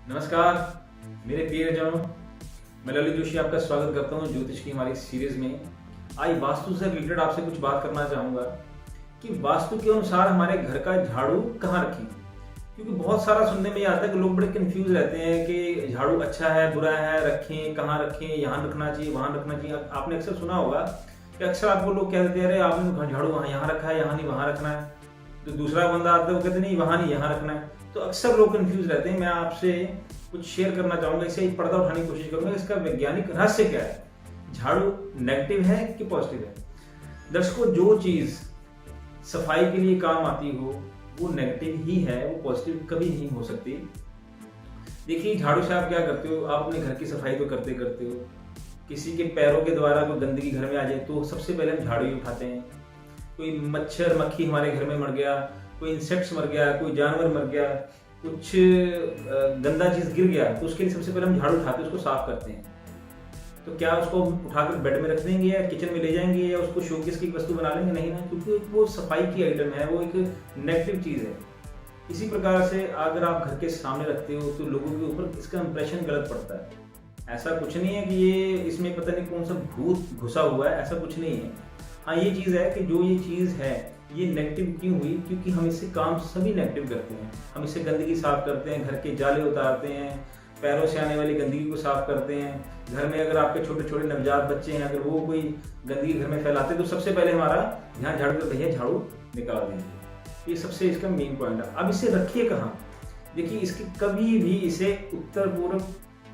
नमस्कार मेरे प्रियजनों, मैं ललित जोशी आपका स्वागत करता हूं ज्योतिष की हमारी सीरीज में। आज वास्तु से रिलेटेड आपसे कुछ बात करना चाहूँगा कि वास्तु के अनुसार हमारे घर का झाड़ू कहाँ रखें। क्योंकि बहुत सारा सुनने में आता है कि लोग बड़े कंफ्यूज रहते हैं कि झाड़ू अच्छा है बुरा है, रखें कहाँ रखें, यहाँ रखना चाहिए वहाँ रखना चाहिए। आपने अक्सर सुना होगा कि अक्सर आपको लोग कह देते हैं अरे आपने झाड़ू वहाँ यहाँ रखा है, यहाँ नहीं वहाँ रखना है। तो दूसरा बंदा आता है वो कहते नहीं वहाँ नहीं यहाँ रखना है। तो अक्सर लोग कंफ्यूज रहते हैं। मैं आपसे कुछ शेयर करना चाहूंगा, इससे एक पर्दा उठाने की कोशिश करूंगा। इसका वैज्ञानिक रहस्य क्या है, झाड़ू नेगेटिव है कि पॉजिटिव है। दर्शकों, जो चीज सफाई के लिए काम आती हो वो नेगेटिव ही है, वो पॉजिटिव कभी नहीं हो सकती। देखिए, झाड़ू से आप क्या करते हो, आप अपने घर की सफाई तो करते करते हो। किसी के पैरों के द्वारा कोई गंदगी घर में आ जाए तो सबसे पहले हम झाड़ू ही उठाते हैं। कोई मच्छर मक्खी हमारे घर में मर गया, कोई इंसेक्ट्स मर गया, कोई जानवर मर गया, कुछ गंदा चीज गिर गया, तो उसके लिए सबसे पहले हम झाड़ू उठाते हैं, उसको साफ करते हैं। तो क्या उसको उठाकर बेड में रख देंगे या किचन में ले जाएंगे या उसको शोकेस की वस्तु बना लेंगे? नहीं ना, क्योंकि वो सफाई की आइटम है, वो एक नेगेटिव चीज है। इसी प्रकार से अगर आप घर के सामने रखते हो तो लोगों के ऊपर इसका इंप्रेशन गलत पड़ता है। ऐसा कुछ नहीं है कि ये इसमें पता नहीं कौन सा भूत घुसा हुआ है, ऐसा कुछ नहीं है। हाँ, ये चीज है कि जो ये चीज है ये नेगेटिव क्यों हुई, क्योंकि हम इससे काम सभी नेगेटिव करते हैं। हम इससे गंदगी साफ करते हैं, घर के जाले उतारते हैं, पैरों से आने वाली गंदगी को साफ करते हैं। घर में अगर आपके छोटे छोटे नवजात बच्चे हैं, अगर वो कोई गंदगी घर में फैलाते हैं तो सबसे पहले हमारा ध्यान झाड़ू कर भैया झाड़ू निकाल देंगे। ये सबसे इसका मेन पॉइंट है। अब इसे रखिए कहाँ? देखिए, इसकी कभी भी इसे उत्तर पूर्व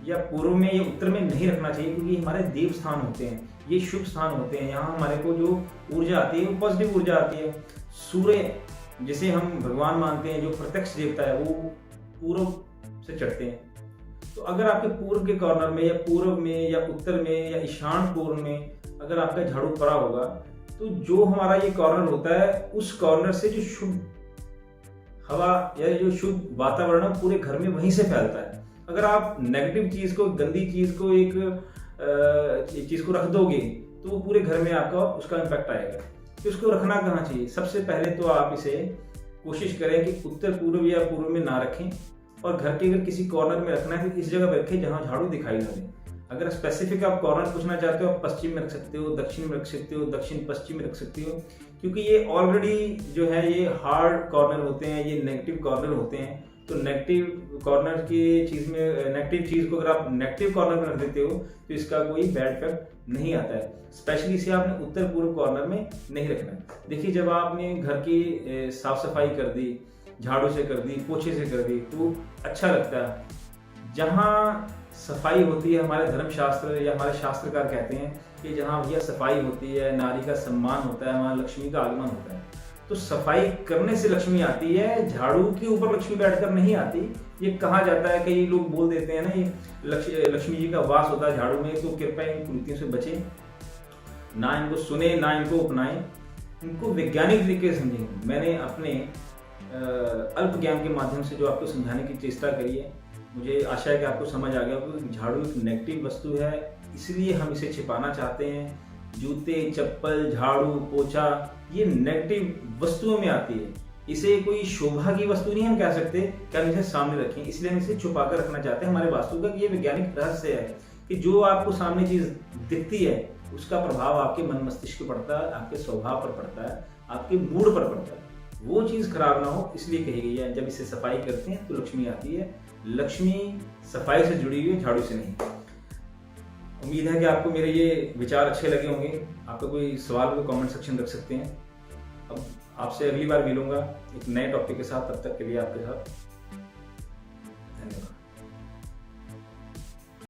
या पूर्व में या उत्तर में नहीं रखना चाहिए, क्योंकि हमारे देव स्थान होते हैं, ये शुभ स्थान होते हैं। यहाँ हमारे को जो ऊर्जा आती है वो पॉजिटिव ऊर्जा आती है। सूर्य जिसे हम भगवान मानते हैं, जो प्रत्यक्ष देवता है, वो पूर्व से चढ़ते हैं। तो अगर आपके पूर्व के कॉर्नर में या पूर्व में या उत्तर में या ईशान कोण में अगर आपका झाड़ू पड़ा होगा तो जो हमारा ये कॉर्नर होता है उस कॉर्नर से जो शुभ हवा या जो शुभ वातावरण है पूरे घर में वहीं से फैलता है। अगर आप नेगेटिव चीज को, गंदी चीज को, एक चीज को रख दोगे तो वो पूरे घर में आपका उसका इम्पैक्ट आएगा। तो उसको रखना कहाँ चाहिए? सबसे पहले तो आप इसे कोशिश करें कि उत्तर पूर्व या पूर्व में ना रखें, और घर के अगर किसी कॉर्नर में रखना है तो इस जगह पर रखें जहाँ झाड़ू दिखाई ना दे। अगर स्पेसिफिक आप कॉर्नर पूछना चाहते हो, आप पश्चिम में रख सकते हो, दक्षिण में रख सकते हो, दक्षिण पश्चिम में रख सकते हो, क्योंकि ये ऑलरेडी जो है ये हार्ड कॉर्नर होते हैं, ये नेगेटिव कॉर्नर होते हैं। तो नेगेटिव कॉर्नर की चीज में, नेगेटिव चीज को अगर आप नेगेटिव कॉर्नर में रख देते हो तो इसका कोई बैड इफेक्ट नहीं आता है। स्पेशली इसे आपने उत्तर पूर्व कॉर्नर में नहीं रखना है। देखिए, जब आपने घर की साफ सफाई कर दी, झाड़ू से कर दी, पोछे से कर दी, तो अच्छा लगता है। जहाँ सफाई होती है, हमारे धर्मशास्त्र या हमारे शास्त्रकार कहते हैं कि जहाँ भैया सफाई होती है, नारी का सम्मान होता है, वहाँ लक्ष्मी का आगमन होता है। तो सफाई करने से लक्ष्मी आती है, झाड़ू के ऊपर लक्ष्मी बैठकर नहीं आती। ये कहा जाता है, कई लोग बोल देते हैं ना, ये लक्ष्मी जी का वास होता है झाड़ू में। तो कृपया इन कुरीतियों से बचें, ना इनको सुने ना इनको अपनाएं, इनको वैज्ञानिक तरीके से समझें। मैंने अपने अल्प ज्ञान के माध्यम से जो आपको समझाने की चेष्टा करी है, मुझे आशा है कि आपको समझ आ गया होगा कि झाड़ू एक नेगेटिव वस्तु है, इसलिए हम इसे छिपाना चाहते हैं। जूते, चप्पल, झाड़ू, पोछा ये नेगेटिव वस्तुओं में आती है। इसे कोई शोभा की वस्तु नहीं हम कह सकते कि हम इसे सामने रखें, इसलिए हम इसे छुपा कर रखना चाहते हैं। हमारे वास्तु का ये वैज्ञानिक रहस्य है कि जो आपको सामने चीज दिखती है उसका प्रभाव आपके मन मस्तिष्क पर पड़ता है, आपके स्वभाव पर पड़ता है, आपके मूड पर पड़ता है। वो चीज खराब ना हो इसलिए कही गई है। जब इसे सफाई करते हैं तो लक्ष्मी आती है। लक्ष्मी सफाई से जुड़ी हुई है, झाड़ू से नहीं। उम्मीद है कि आपको मेरे ये विचार अच्छे लगे होंगे। आपका कोई सवाल हो कमेंट सेक्शन रख सकते हैं। अब आपसे अगली बार मिलूंगा एक नए टॉपिक के साथ। तब तक के लिए आपके साथ धन्यवाद।